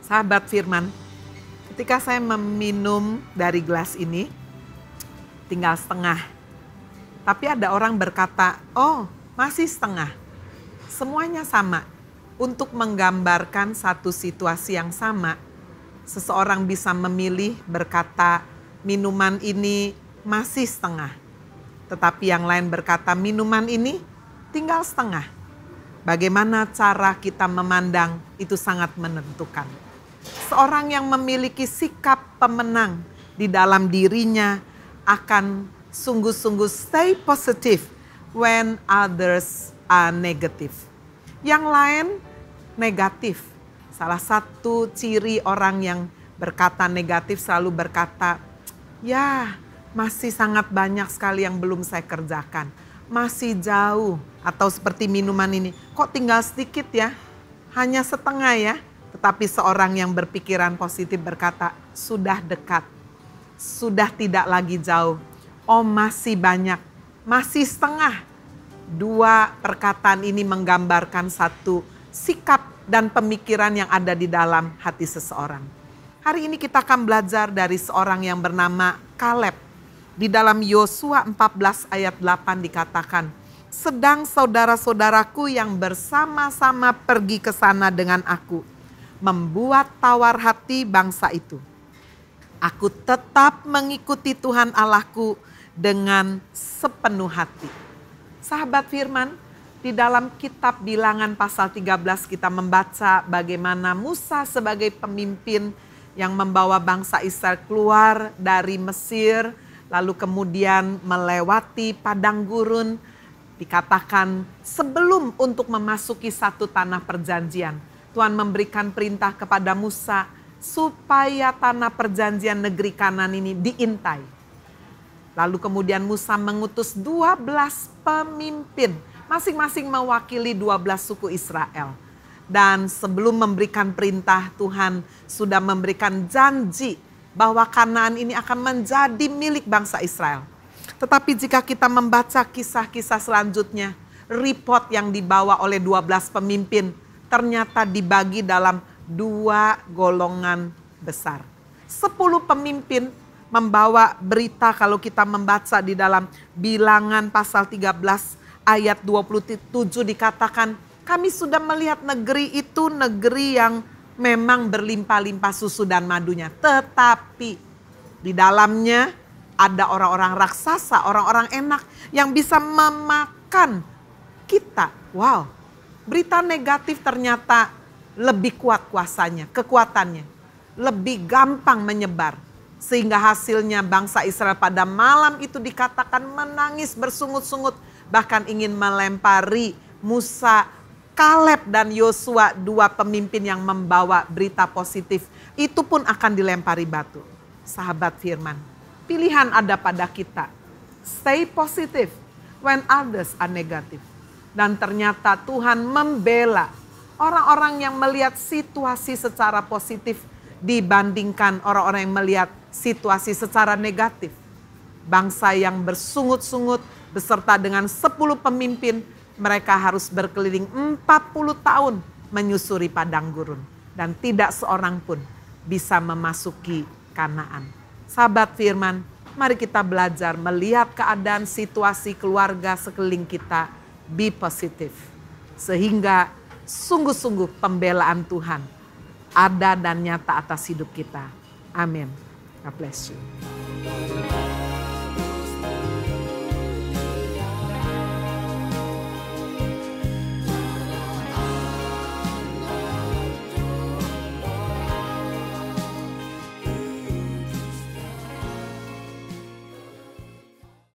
Sahabat firman, ketika saya meminum dari gelas ini, tinggal setengah. Tapi ada orang berkata, oh masih setengah. Semuanya sama. Untuk menggambarkan satu situasi yang sama, seseorang bisa memilih berkata, minuman ini masih setengah. Tetapi yang lain berkata, minuman ini tinggal setengah. Bagaimana cara kita memandang itu sangat menentukan. Seorang yang memiliki sikap pemenang di dalam dirinya akan sungguh-sungguh stay positive when others are negative. Yang lain negatif. Salah satu ciri orang yang berkata negatif selalu berkata, ya masih sangat banyak sekali yang belum saya kerjakan. Masih jauh, atau seperti minuman ini, kok tinggal sedikit ya, hanya setengah ya. Tetapi seorang yang berpikiran positif berkata, sudah dekat, sudah tidak lagi jauh. Oh masih banyak, masih setengah. Dua perkataan ini menggambarkan satu sikap dan pemikiran yang ada di dalam hati seseorang. Hari ini kita akan belajar dari seorang yang bernama Kaleb. Di dalam Yosua 14 ayat 8 dikatakan, sedang saudara-saudaraku yang bersama-sama pergi ke sana dengan aku, membuat tawar hati bangsa itu. Aku tetap mengikuti Tuhan Allahku dengan sepenuh hati. Sahabat firman, di dalam kitab Bilangan pasal 13 kita membaca bagaimana Musa sebagai pemimpin yang membawa bangsa Israel keluar dari Mesir, lalu kemudian melewati padang gurun. Dikatakan sebelum untuk memasuki satu tanah perjanjian, Tuhan memberikan perintah kepada Musa supaya tanah perjanjian negeri Kanan ini diintai. Lalu kemudian Musa mengutus 12 pemimpin, masing-masing mewakili 12 suku Israel. Dan sebelum memberikan perintah, Tuhan sudah memberikan janji bahwa Kanaan ini akan menjadi milik bangsa Israel. Tetapi jika kita membaca kisah-kisah selanjutnya, report yang dibawa oleh 12 pemimpin ternyata dibagi dalam 2 golongan besar. 10 pemimpin membawa berita, kalau kita membaca di dalam Bilangan pasal 13 ayat 27 dikatakan, kami sudah melihat negeri itu negeri yang memang berlimpah-limpah susu dan madunya. Tetapi di dalamnya ada orang-orang raksasa, orang-orang enak yang bisa memakan kita. Wow. Berita negatif ternyata lebih kuat kuasanya, kekuatannya. Lebih gampang menyebar. Sehingga hasilnya bangsa Israel pada malam itu dikatakan menangis bersungut-sungut. Bahkan ingin melempari Musa, Kaleb dan Yosua, 2 pemimpin yang membawa berita positif. Itu pun akan dilempari batu. Sahabat firman, pilihan ada pada kita. Stay positive when others are negative. Dan ternyata Tuhan membela orang-orang yang melihat situasi secara positif dibandingkan orang-orang yang melihat situasi secara negatif. Bangsa yang bersungut-sungut beserta dengan 10 pemimpin, mereka harus berkeliling 40 tahun menyusuri padang gurun. Dan tidak seorang pun bisa memasuki Kanaan. Sahabat firman, mari kita belajar melihat keadaan situasi keluarga sekeliling kita. Be positive. Sehingga sungguh-sungguh pembelaan Tuhan ada dan nyata atas hidup kita. Amin. God bless you.